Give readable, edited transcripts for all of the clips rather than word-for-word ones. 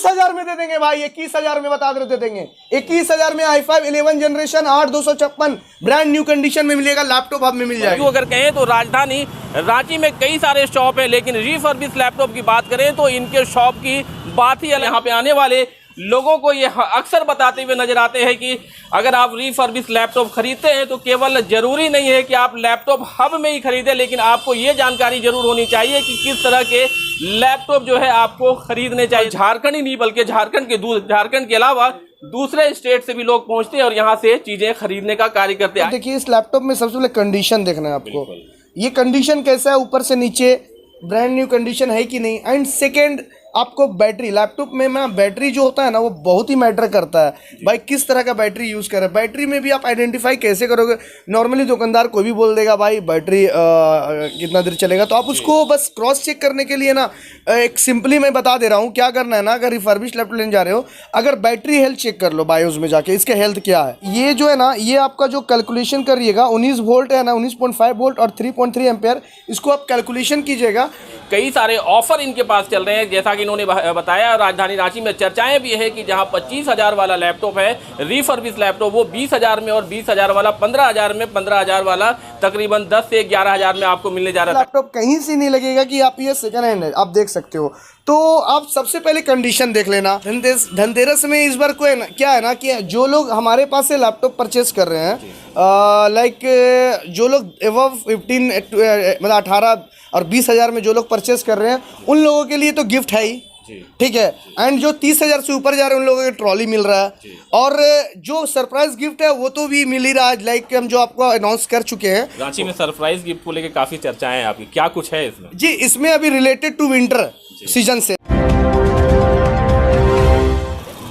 21,000 में दे देंगे भाई, 21,000 में बता दे देंगे। 21,000 में i5 11 generation 8/256 brand new condition में मिलेगा, लैपटॉप हब में मिल जाएगा। अगर कहें तो राजधानी रांची में कई सारे शॉप हैं, लेकिन रिफर्बिश लैपटॉप की बात करें तो इनके शॉप की बात ही अलग। यहाँ पे आने वाले लोगों को ये अक्सर बताते हुए नजर आते हैं कि अगर आप रिफर्बिश लैपटॉप खरीदते हैं तो केवल जरूरी नहीं है कि आप लैपटॉप हब में ही खरीदें, लेकिन आपको ये जानकारी जरूर होनी चाहिए कि किस तरह के लैपटॉप जो है आपको खरीदने चाहिए। झारखंड ही नहीं बल्कि झारखंड के अलावा दूसरे स्टेट से भी लोग पहुंचते हैं और यहाँ से चीजें खरीदने का कार्य करते हैं। देखिए इस लैपटॉप में सबसे पहले कंडीशन देखना है आपको, ये कंडीशन कैसा है, ऊपर से नीचे ब्रांड न्यू कंडीशन है कि नहीं। एंड सेकेंड आपको बैटरी, लैपटॉप में ना बैटरी जो होता है ना वो बहुत ही मैटर करता है भाई, किस तरह का बैटरी यूज़ करें। बैटरी में भी आप आइडेंटिफाई कैसे करोगे, नॉर्मली दुकानदार कोई भी बोल देगा भाई बैटरी कितना देर चलेगा, तो आप उसको बस क्रॉस चेक करने के लिए ना एक सिंपली मैं बता दे रहा हूँ क्या करना है ना। अगर रिफर्बिश लैपटॉप लेने जा रहे हो, अगर बैटरी हेल्थ चेक कर लो बायोस में जाके, इसके हेल्थ क्या है। ये जो है ना ये आपका जो कैलकुलेशन करिएगा 19 वोल्ट है ना, 19.5 वोल्ट और 3.3 एम्पेयर, इसको आप कैलकुलेशन कीजिएगा। कई सारे ऑफर इनके पास चल रहे हैं, जैसा कि इन्होंने बताया। राजधानी रांची में चर्चाएं भी है कि जहां 25,000 वाला लैपटॉप है रिफर्बिश लैपटॉप, वो 20,000 में, और 20,000 वाला 15,000 में, 15,000 वाला तकरीबन 10 से 11,000 में आपको मिलने जा रहा है। लैपटॉप कहीं से नहीं लगेगा कि आप ये सेकंड हैंड है, आप देख सकते हो। तो आप सबसे पहले कंडीशन देख लेना। धनतेरस में इस बार कोई क्या है ना कि जो लोग हमारे पास से लैपटॉप परचेस कर रहे हैं, लाइक जो लोग एबव 15 मतलब 18 और 20,000 में जो लोग परचेस कर रहे हैं, उन लोगों के लिए तो गिफ्ट है ही, ठीक है। एंड जो 30,000 से ऊपर जा रहे हैं उन लोगों को ट्रॉली मिल रहा है, और जो सरप्राइज गिफ्ट है वो तो भी मिल ही रहा है, लाइक हम जो आपको अनाउंस कर चुके हैं। रांची में सरप्राइज गिफ्ट को लेकर काफी चर्चाएं हैं आपकी, क्या कुछ है इसमें? जी, इसमें अभी रिलेटेड टू विंटर सीजन से।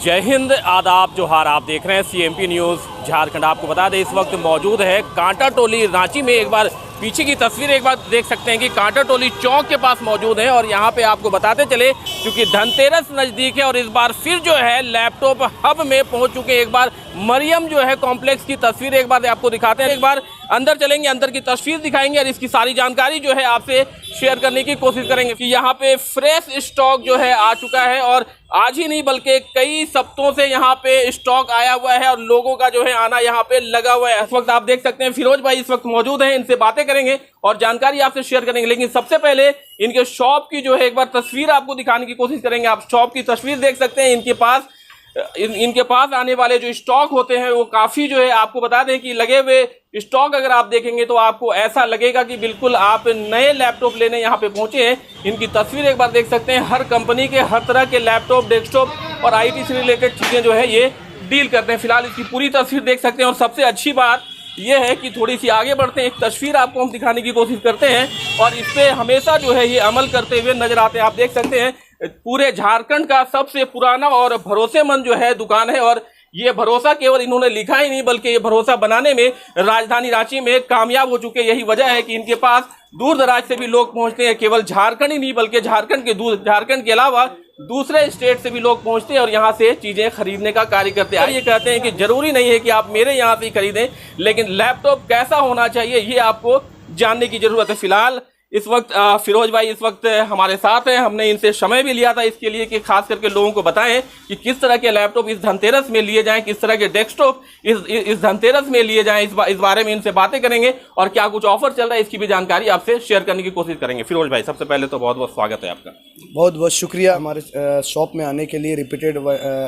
जय हिंद, आदाब, जोहार। आप देख रहे हैं CMP न्यूज़ झारखंड। आपको बता दें इस वक्त मौजूद है कांटा टोली रांची में। एक बार पीछे की तस्वीर एक बार देख सकते हैं कि कांटा टोली चौक के पास मौजूद है, और यहाँ पे आपको बताते चले क्योंकि धनतेरस नज़दीक है और इस बार फिर जो है लैपटॉप हब में पहुँच चुके हैं। एक बार मरियम जो है कॉम्प्लेक्स की तस्वीर एक बार आपको दिखाते हैं, एक बार अंदर चलेंगे, अंदर की तस्वीर दिखाएंगे और इसकी सारी जानकारी जो है आपसे शेयर करने की कोशिश करेंगे कि यहाँ पे फ्रेश स्टॉक जो है आ चुका है, और आज ही नहीं बल्कि कई सप्ताहों से यहाँ पे स्टॉक आया हुआ है और लोगों का जो है आना यहाँ पे लगा हुआ है। इस वक्त आप देख सकते हैं फिरोज भाई इस वक्त मौजूद हैं, इनसे बातें करेंगे और जानकारी आपसे शेयर करेंगे। लेकिन सबसे पहले इनके शॉप की जो है एक बार तस्वीर आपको दिखाने की कोशिश करेंगे। आप शॉप की तस्वीर देख सकते हैं। इनके पास आने वाले जो स्टॉक होते हैं वो काफ़ी जो है, आपको बता दें कि लगे हुए स्टॉक अगर आप देखेंगे तो आपको ऐसा लगेगा कि बिल्कुल आप नए लैपटॉप लेने यहाँ पे पहुँचे हैं। इनकी तस्वीर एक बार देख सकते हैं। हर कंपनी के हर तरह के लैपटॉप, डेस्कटॉप और IT से रिलेटेड चीज़ें जो है ये डील करते हैं। फिलहाल इसकी पूरी तस्वीर देख सकते हैं, और सबसे अच्छी बात ये है कि थोड़ी सी आगे बढ़ते हैं, एक तस्वीर आपको हम दिखाने की कोशिश करते हैं और इस पर हमेशा जो है ये अमल करते हुए नजर आते हैं। आप देख सकते हैं पूरे झारखंड का सबसे पुराना और भरोसेमंद जो है दुकान है, और ये भरोसा केवल इन्होंने लिखा ही नहीं बल्कि ये भरोसा बनाने में राजधानी रांची में कामयाब हो चुके। यही वजह है कि इनके पास दूर दराज से भी लोग पहुंचते हैं। केवल झारखंड ही नहीं बल्कि झारखंड के अलावा दूसरे स्टेट से भी लोग पहुंचते हैं और यहाँ से चीज़ें खरीदने का कार्य करते हैं। ये कहते हैं कि जरूरी नहीं है कि आप मेरे यहाँ से ही खरीदें, लेकिन लैपटॉप कैसा होना चाहिए ये आपको जानने की जरूरत है। फिलहाल इस वक्त फिरोज भाई इस वक्त हमारे साथ हैं। हमने इनसे समय भी लिया था इसके लिए कि खास करके लोगों को बताएं कि किस तरह के लैपटॉप इस धनतेरस में लिए जाएं, किस तरह के डेस्कटॉप इस धनतेरस में लिए जाएं। इस बारे में इनसे बातें करेंगे और क्या कुछ ऑफर चल रहा है इसकी भी जानकारी आपसे शेयर करने की कोशिश करेंगे। फिरोज भाई सबसे पहले तो बहुत बहुत स्वागत है आपका। बहुत बहुत शुक्रिया हमारे शॉप में आने के लिए, रिपीटेड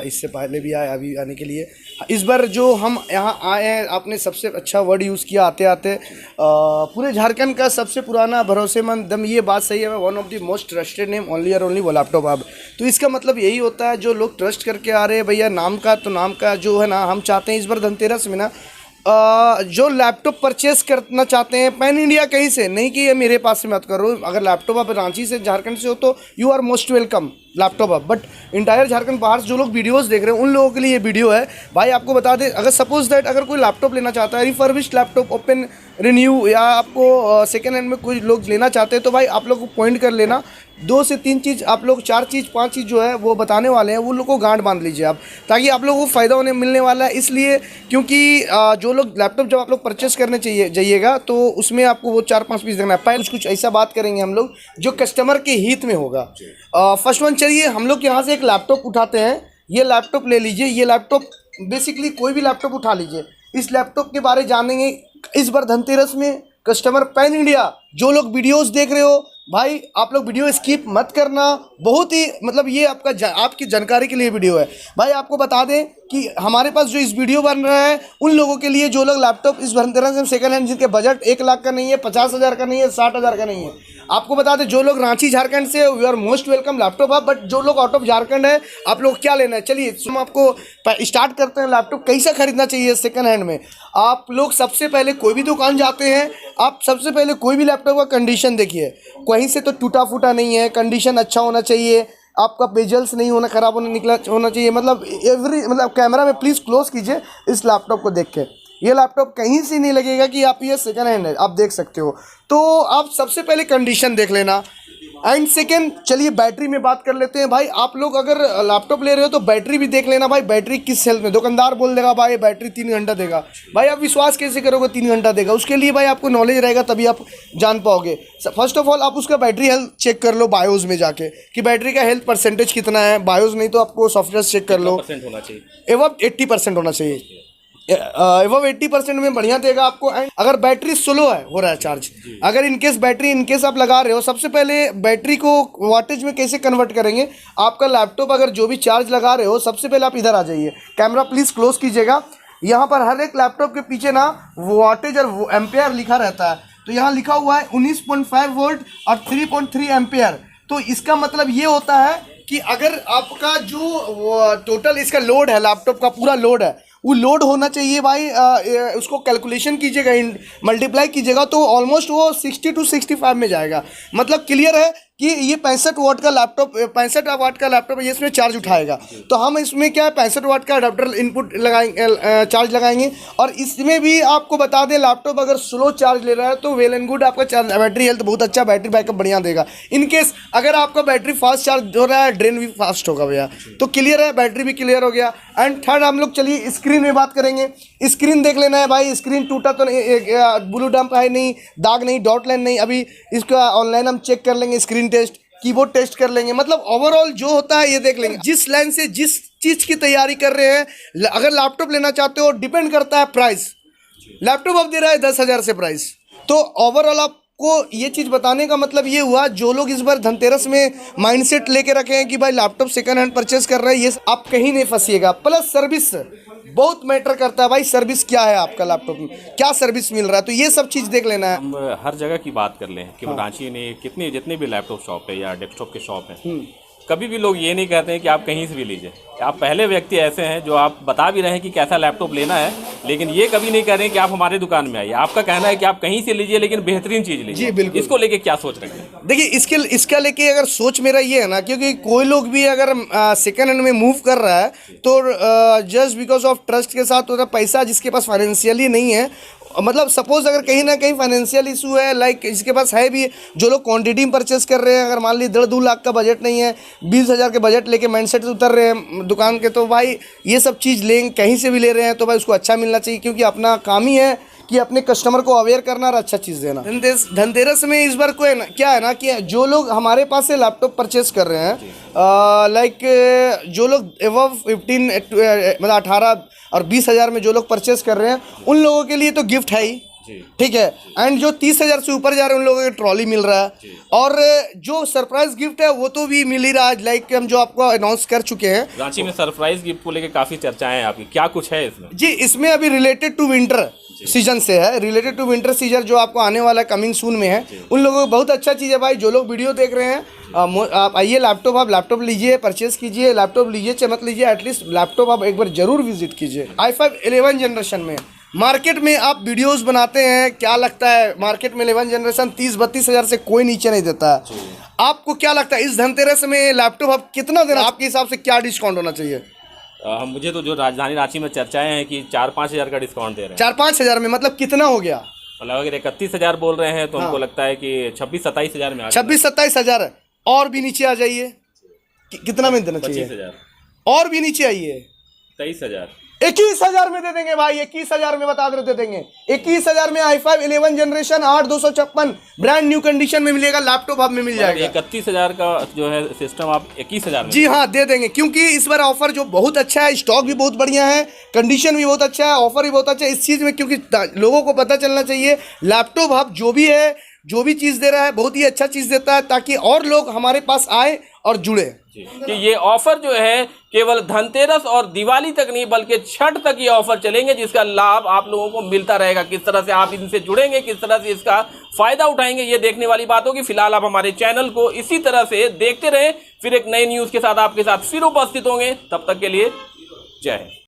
इससे पहले भी आए, अभी आने के लिए। इस बार जो हम यहाँ आए हैं, आपने सबसे अच्छा वर्ड यूज़ किया आते आते। पूरे झारखंड का सबसे पुराना भरोसेमंद दम, ये बात सही है, one of the most trusted name only और ओनली वो लैपटॉप हब। तो इसका मतलब यही होता है जो लोग ट्रस्ट करके आ रहे हैं भैया, नाम का तो नाम का जो है ना, हम चाहते हैं इस बार धनतेरस में ना जो लैपटॉप परचेस करना चाहते हैं पैन इंडिया कहीं से, नहीं कि ये मेरे पास से मत करो। अगर लैपटॉप आप रांची से, झारखंड से हो तो you are most welcome laptop अब। बट इंटायर झारखंड बाहर से जो लोग वीडियोस देख रहे हैं उन लोगों के लिए ये वीडियो है भाई। आपको बता दें, अगर सपोज दैट अगर कोई लैपटॉप लेना चाहता है, रिफर्बिश्ड लैपटॉप, ओपन रिन्यू, या आपको सेकेंड हैंड में कोई लोग लेना चाहते हैं, तो भाई आप लोग को पॉइंट कर लेना 2 से 3 चीज़ आप लोग, 4 चीज़ 5 चीज़ जो है वो बताने वाले हैं, वो लोग को गांठ बांध लीजिए आप, ताकि आप लोगों को फ़ायदा होने मिलने वाला है। इसलिए क्योंकि जो लोग लैपटॉप जब आप लोग परचेस करने जाइएगा तो उसमें आपको वो 4-5 पीस देखना है। पहले कुछ ऐसा बात करेंगे हम लोग जो कस्टमर के हित में होगा। फर्स्ट वन, चलिए हम लोग यहाँ से एक लैपटॉप उठाते हैं। ये लैपटॉप ले लीजिए। ये लैपटॉप बेसिकली कोई भी लैपटॉप उठा लीजिए। इस लैपटॉप के बारे जानेंगे इस बार धनतेरस में। कस्टमर पैन इंडिया जो लोग वीडियोस देख रहे हो भाई, आप लोग वीडियो स्किप मत करना। बहुत ही मतलब ये आपकी जानकारी के लिए वीडियो है भाई। आपको बता दें कि हमारे पास जो इस वीडियो बन रहा है उन लोगों के लिए जो लोग लैपटॉप इस धनतेरस में सेकंड हैंड, जिनके बजट 1 लाख का नहीं है, 50,000 का नहीं है, 60,000 का नहीं है। आपको बता दें जो लोग रांची झारखंड से, you are most welcome laptop आप। बट जो लोग आउट ऑफ झारखंड है, आप लोग क्या लेना है, चलिए हम आपको स्टार्ट करते हैं। लैपटॉप कैसा खरीदना चाहिए सेकंड हैंड में। आप लोग सबसे पहले कोई भी दुकान जाते हैं, आप सबसे पहले कोई भी लैपटॉप का कंडीशन देखिए। कहीं से तो टूटा फूटा नहीं है, कंडीशन अच्छा होना चाहिए, आपका पेजल्स नहीं होना, ख़राब होना चाहिए। मतलब कैमरा में प्लीज़ क्लोज कीजिए इस लैपटॉप को देख के। ये लैपटॉप कहीं से नहीं लगेगा कि आप ये सेकंड हैंड है, आप देख सकते हो। तो आप सबसे पहले कंडीशन देख लेना। एंड सेकेंड, चलिए बैटरी में बात कर लेते हैं भाई। आप लोग अगर लैपटॉप ले रहे हो तो बैटरी भी देख लेना भाई, बैटरी किस हेल्थ में। दुकानदार बोल देगा भाई बैटरी 3 घंटा देगा, भाई आप विश्वास कैसे करोगे 3 घंटा देगा। उसके लिए भाई आपको नॉलेज रहेगा तभी आप जान पाओगे। फर्स्ट ऑफ ऑल आप उसका बैटरी हेल्थ चेक कर लो बायोस में जाके कि बैटरी का हेल्थ परसेंटेज कितना है। बायोस नहीं तो आपको सॉफ्टवेयर चेक कर लो। एवं 80% होना चाहिए। एवं 80% में बढ़िया देगा आपको। एंड अगर बैटरी स्लो है, हो रहा है चार्ज, अगर इनकेस आप लगा रहे हो, सबसे पहले बैटरी को वाटेज में कैसे कन्वर्ट करेंगे। आपका लैपटॉप अगर जो भी चार्ज लगा रहे हो, सबसे पहले आप इधर आ जाइए, कैमरा प्लीज़ क्लोज कीजिएगा। यहाँ पर हर एक लैपटॉप के पीछे ना वाटेज और एम्पेयर लिखा रहता है। तो यहाँ लिखा हुआ है 19.5 वोल्ट और 3.3 एम्पेयर। तो इसका मतलब ये होता है कि अगर आपका जो टोटल इसका लोड है, लैपटॉप का पूरा लोड है, वो लोड होना चाहिए भाई। उसको कैलकुलेशन कीजिएगा, मल्टीप्लाई कीजिएगा तो ऑलमोस्ट वो 60 to 65 में जाएगा। मतलब क्लियर है कि ये 65 वाट का लैपटॉप, 65 वाट का लैपटॉप ये इसमें चार्ज उठाएगा। तो हम इसमें क्या है 65 वाट का अडाप्टर इनपुट लगाएंगे, चार्ज लगाएंगे। और इसमें भी आपको बता दें लैपटॉप अगर स्लो चार्ज ले रहा है तो वेल एंड गुड, आपका बैटरी हेल्थ बहुत अच्छा, बैटरी बैकअप बढ़िया देगा। इनकेस अगर आपका बैटरी फास्ट चार्ज हो रहा है, ड्रेन भी फास्ट होगा भैया। तो क्लियर है, बैटरी भी क्लियर हो गया। एंड थर्ड हम लोग चलिए स्क्रीन में बात करेंगे। स्क्रीन देख लेना है भाई, स्क्रीन टूटा तो नहीं, ब्लू डंप है नहीं, दाग नहीं, डॉट लाइन नहीं। अभी इसका ऑनलाइन हम चेक कर लेंगे, स्क्रीन टेस्ट, कीबोर्ड टेस्ट कर लेंगे। मतलब ओवरऑल जो होता है ये देख लेंगे। जिस लाइन से जिस चीज़ की तैयारी कर रहे हैं, अगर लैपटॉप लेना चाहते हो डिपेंड करता है प्राइस। लैपटॉप अब दे रहा है 10,000 से प्राइस। तो ओवरऑल आपको ये चीज़ बताने का मतलब ये हुआ, जो लोग इस बार धनतेरस में माइंडसेट लेके रखे हैं कि भाई लैपटॉप सेकंड हैंड परचेस कर रहे हैं, ये आप कहीं नहीं फंसिएगा। प्लस सर्विस बहुत मैटर करता है भाई, सर्विस क्या है आपका लैपटॉप में, क्या सर्विस मिल रहा है, तो ये सब चीज़ देख लेना है। हम हर जगह की बात कर लें कि रांची में जितने भी लैपटॉप शॉप है या डेस्कटॉप के शॉप हैं, कभी भी लोग ये नहीं कहते हैं कि आप कहीं से भी लीजिए। आप पहले व्यक्ति ऐसे हैं जो आप बता भी रहे हैं कि कैसा लैपटॉप लेना है, लेकिन ये कभी नहीं कह रहे हैं कि आप हमारे दुकान में आइए। आपका कहना है कि आप कहीं से लीजिए लेकिन बेहतरीन चीज़ लीजिए। जी बिल्कुल। इसको लेके क्या सोच रहे हैं? देखिए इसका लेके अगर सोच मेरा ये है ना, क्योंकि कोई लोग भी अगर सेकंड हैंड में मूव कर रहा है तो जस्ट बिकॉज ऑफ ट्रस्ट के साथ होता पैसा, जिसके पास फाइनेंशियली नहीं है, मतलब सपोज अगर कहीं ना कहीं फाइनेंशियल इशू है, लाइक इसके पास है भी, जो लोग क्वांटिटी में परचेस कर रहे हैं, अगर मान ली 1.5-2 लाख का बजट नहीं है, 20,000 के बजट लेके माइंडसेट से उतर रहे हैं दुकान के, तो भाई ये सब चीज़ लेंगे, कहीं से भी ले रहे हैं तो भाई उसको अच्छा मिलना चाहिए। क्योंकि अपना काम ही है कि अपने कस्टमर को अवेयर करना और अच्छा चीज़ देना। धनतेरस में इस बार को क्या है ना कि जो लोग हमारे पास से लैपटॉप परचेस कर रहे हैं, लाइक जो लोग एवव 15 मतलब 18 और 20,000 में जो लोग परचेस कर रहे हैं, उन लोगों के लिए तो गिफ्ट है ही, ठीक है। एंड जो 30,000 से ऊपर जा रहे हैं उन लोगों को ट्रॉली मिल रहा है, और जो सरप्राइज गिफ्ट है वो तो भी मिल ही रहा है, लाइक हम जो आपको अनाउंस कर चुके हैं। रांची में सरप्राइज गिफ्ट को लेकर काफ़ी चर्चाएं हैं आपकी, क्या कुछ है इसमें? जी, इसमें अभी रिलेटेड टू विंटर सीजन से है, रिलेटेड टू विंटर सीजन जो आपको आने वाला है, कमिंग सून में है, उन लोगों को बहुत अच्छा चीज़ है भाई। जो लोग वीडियो देख रहे हैं, आप आइए, आप लैपटॉप लीजिए, परचेस कीजिए, लैपटॉप लीजिए, चमक लीजिए, एटलीस्ट लैपटॉप आप एक बार जरूर विजिट कीजिए। i5 11 जनरेशन में मार्केट में आप वीडियोस बनाते हैं, क्या लगता है मार्केट में 11 जनरेशन 30-32 हज़ार से कोई नीचे नहीं देता है। आपको क्या लगता है इस धनतेरस में लैपटॉप आप कितना देना, आपके हिसाब से क्या डिस्काउंट होना चाहिए? मुझे तो जो राजधानी रांची में चर्चाएं हैं कि 4-5 हज़ार का डिस्काउंट दे रहे हैं। 4-5 हज़ार में मतलब कितना हो गया? मतलब अगर 31 हज़ार बोल रहे हैं तो हमको लगता है कि 26-27 हज़ार में 26-27 हज़ार और भी नीचे आ जाइए, कितना में देना चाहिए? 25,000, और भी नीचे आइए, 23,000, 21,000 में दे देंगे भाई, 21,000 में बता दे देंगे। 21,000 में i5 11 generation 8/256 brand new condition में मिलेगा, लैपटॉप हब में मिल जाएगा। 31,000 का जो है सिस्टम आप 21,000 में? जी हाँ, दे देंगे, क्योंकि इस बार ऑफर जो बहुत अच्छा है, स्टॉक भी बहुत बढ़िया है, कंडीशन भी बहुत अच्छा है, ऑफर भी बहुत अच्छा है इस चीज़ में, क्योंकि लोगों को पता चलना चाहिए लैपटॉप हब जो भी है, जो भी चीज़ दे रहा है बहुत ही अच्छा चीज़ देता है, ताकि और लोग हमारे पास आए और जुड़े। कि ये ऑफर जो है केवल धनतेरस और दिवाली तक नहीं बल्कि छठ तक ये ऑफर चलेंगे, जिसका लाभ आप लोगों को मिलता रहेगा। किस तरह से आप इनसे जुड़ेंगे, किस तरह से इसका फायदा उठाएंगे, ये देखने वाली बात होगी। फिलहाल आप हमारे चैनल को इसी तरह से देखते रहें, फिर एक नई न्यूज़ के साथ आपके साथ फिर उपस्थित होंगे। तब तक के लिए जय हिंद।